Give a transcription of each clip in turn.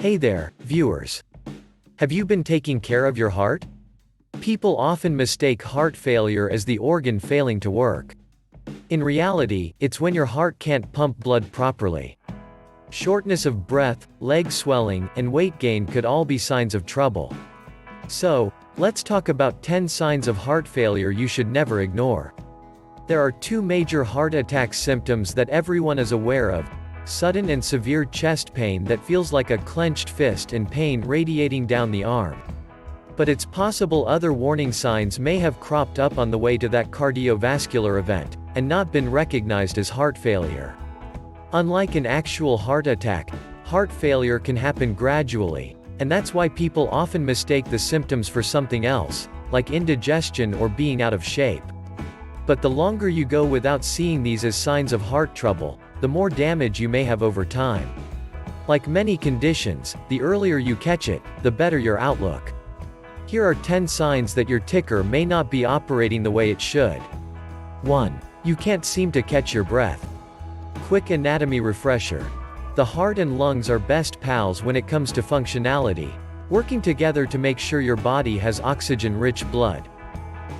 Hey there, viewers. Have you been taking care of your heart? People often mistake heart failure as the organ failing to work. In reality, it's when your heart can't pump blood properly. Shortness of breath, leg swelling, and weight gain could all be signs of trouble. So, let's talk about 10 signs of heart failure you should never ignore. There are two major heart attack symptoms that everyone is aware of: sudden and severe chest pain that feels like a clenched fist and pain radiating down the arm. But it's possible other warning signs may have cropped up on the way to that cardiovascular event, and not been recognized as heart failure. Unlike an actual heart attack, heart failure can happen gradually, and that's why people often mistake the symptoms for something else, like indigestion or being out of shape. But the longer you go without seeing these as signs of heart trouble, the more damage you may have over time. Like many conditions, the earlier you catch it, the better your outlook. Here are 10 signs that your ticker may not be operating the way it should. 1. You can't seem to catch your breath. Quick anatomy refresher. The heart and lungs are best pals when it comes to functionality, working together to make sure your body has oxygen-rich blood.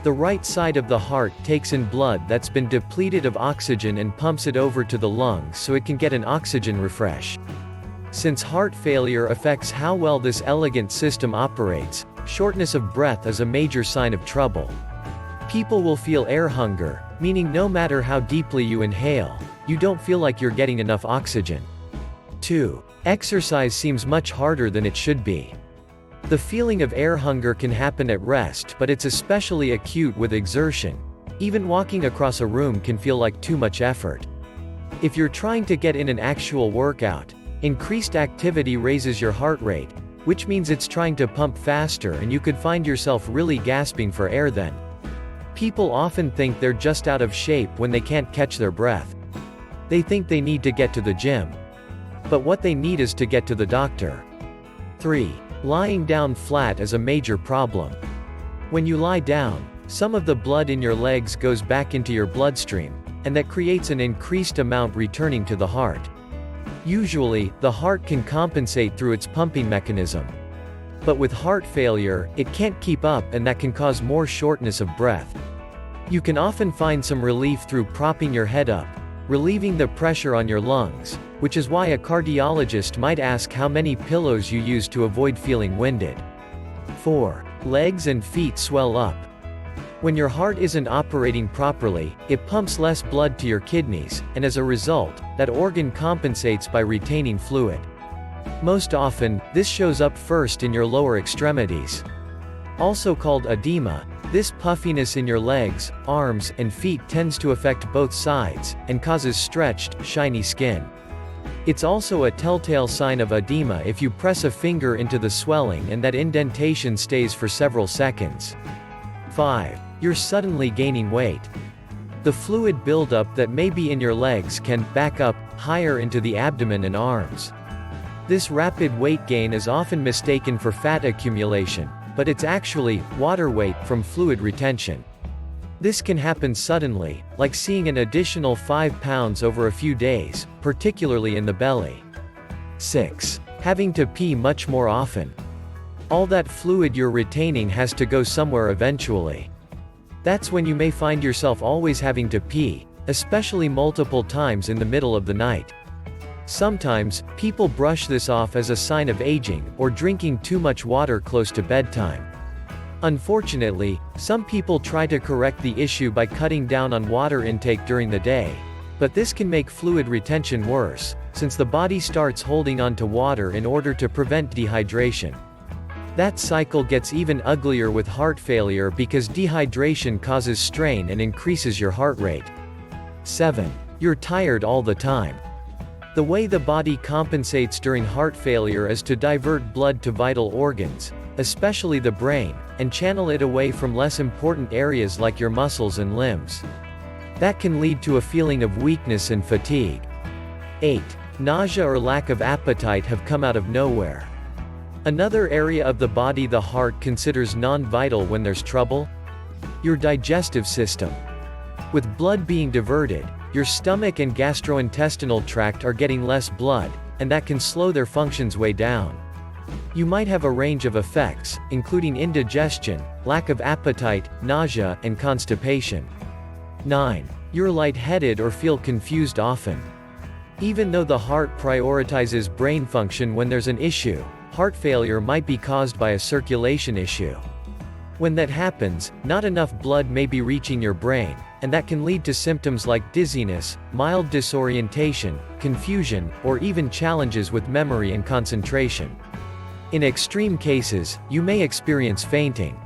The right side of the heart takes in blood that's been depleted of oxygen and pumps it over to the lungs so it can get an oxygen refresh. Since heart failure affects how well this elegant system operates, shortness of breath is a major sign of trouble. People will feel air hunger, meaning no matter how deeply you inhale, you don't feel like you're getting enough oxygen. 2. Exercise seems much harder than it should be. The feeling of air hunger can happen at rest, but it's especially acute with exertion. Even walking across a room can feel like too much effort. If you're trying to get in an actual workout, increased activity raises your heart rate, which means it's trying to pump faster and you could find yourself really gasping for air then. People often think they're just out of shape when they can't catch their breath. They think they need to get to the gym. But what they need is to get to the doctor. 3. Lying down flat is a major problem. When you lie down, some of the blood in your legs goes back into your bloodstream, and that creates an increased amount returning to the heart. Usually, the heart can compensate through its pumping mechanism. But with heart failure, it can't keep up, and that can cause more shortness of breath. You can often find some relief through propping your head up, relieving the pressure on your lungs, which is why a cardiologist might ask how many pillows you use to avoid feeling winded. 4. Legs and feet swell up. When your heart isn't operating properly, it pumps less blood to your kidneys, and as a result, that organ compensates by retaining fluid. Most often, this shows up first in your lower extremities. Also called edema, this puffiness in your legs, arms, and feet tends to affect both sides, and causes stretched, shiny skin. It's also a telltale sign of edema if you press a finger into the swelling and that indentation stays for several seconds. 5. You're suddenly gaining weight. The fluid buildup that may be in your legs can back up higher into the abdomen and arms. This rapid weight gain is often mistaken for fat accumulation, but it's actually water weight from fluid retention. This can happen suddenly, like seeing an additional 5 pounds over a few days, particularly in the belly. 6. Having to pee much more often. All that fluid you're retaining has to go somewhere eventually. That's when you may find yourself always having to pee, especially multiple times in the middle of the night. Sometimes, people brush this off as a sign of aging, or drinking too much water close to bedtime. Unfortunately, some people try to correct the issue by cutting down on water intake during the day. But this can make fluid retention worse, since the body starts holding on to water in order to prevent dehydration. That cycle gets even uglier with heart failure because dehydration causes strain and increases your heart rate. 7. You're tired all the time. The way the body compensates during heart failure is to divert blood to vital organs, especially the brain, and channel it away from less important areas like your muscles and limbs. That can lead to a feeling of weakness and fatigue. 8. Nausea or lack of appetite have come out of nowhere. Another area of the body the heart considers non-vital when there's trouble? Your digestive system. With blood being diverted, your stomach and gastrointestinal tract are getting less blood, and that can slow their functions way down. You might have a range of effects, including indigestion, lack of appetite, nausea, and constipation. 9. You're lightheaded or feel confused often. Even though the heart prioritizes brain function when there's an issue, heart failure might be caused by a circulation issue. When that happens, not enough blood may be reaching your brain, and that can lead to symptoms like dizziness, mild disorientation, confusion, or even challenges with memory and concentration. In extreme cases, you may experience fainting.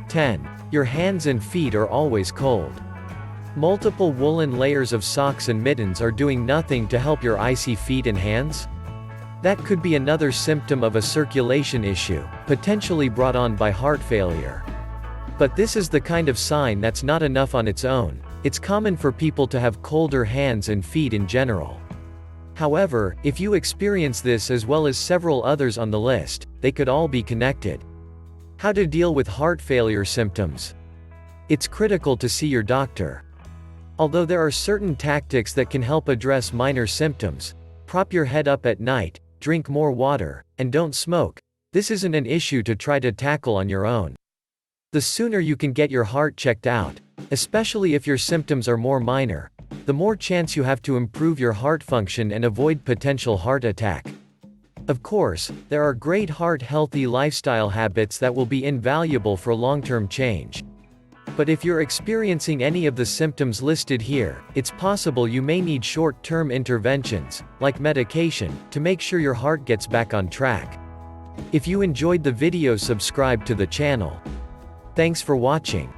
10. Your hands and feet are always cold. Multiple woolen layers of socks and mittens are doing nothing to help your icy feet and hands? That could be another symptom of a circulation issue, potentially brought on by heart failure. But this is the kind of sign that's not enough on its own. It's common for people to have colder hands and feet in general. However, if you experience this as well as several others on the list, they could all be connected. How to deal with heart failure symptoms? It's critical to see your doctor. Although there are certain tactics that can help address minor symptoms, prop your head up at night, drink more water, and don't smoke, this isn't an issue to try to tackle on your own. The sooner you can get your heart checked out, especially if your symptoms are more minor, the more chance you have to improve your heart function and avoid potential heart attack. Of course, there are great heart-healthy lifestyle habits that will be invaluable for long-term change. But if you're experiencing any of the symptoms listed here, it's possible you may need short-term interventions, like medication, to make sure your heart gets back on track. If you enjoyed the video, subscribe to the channel. Thanks for watching.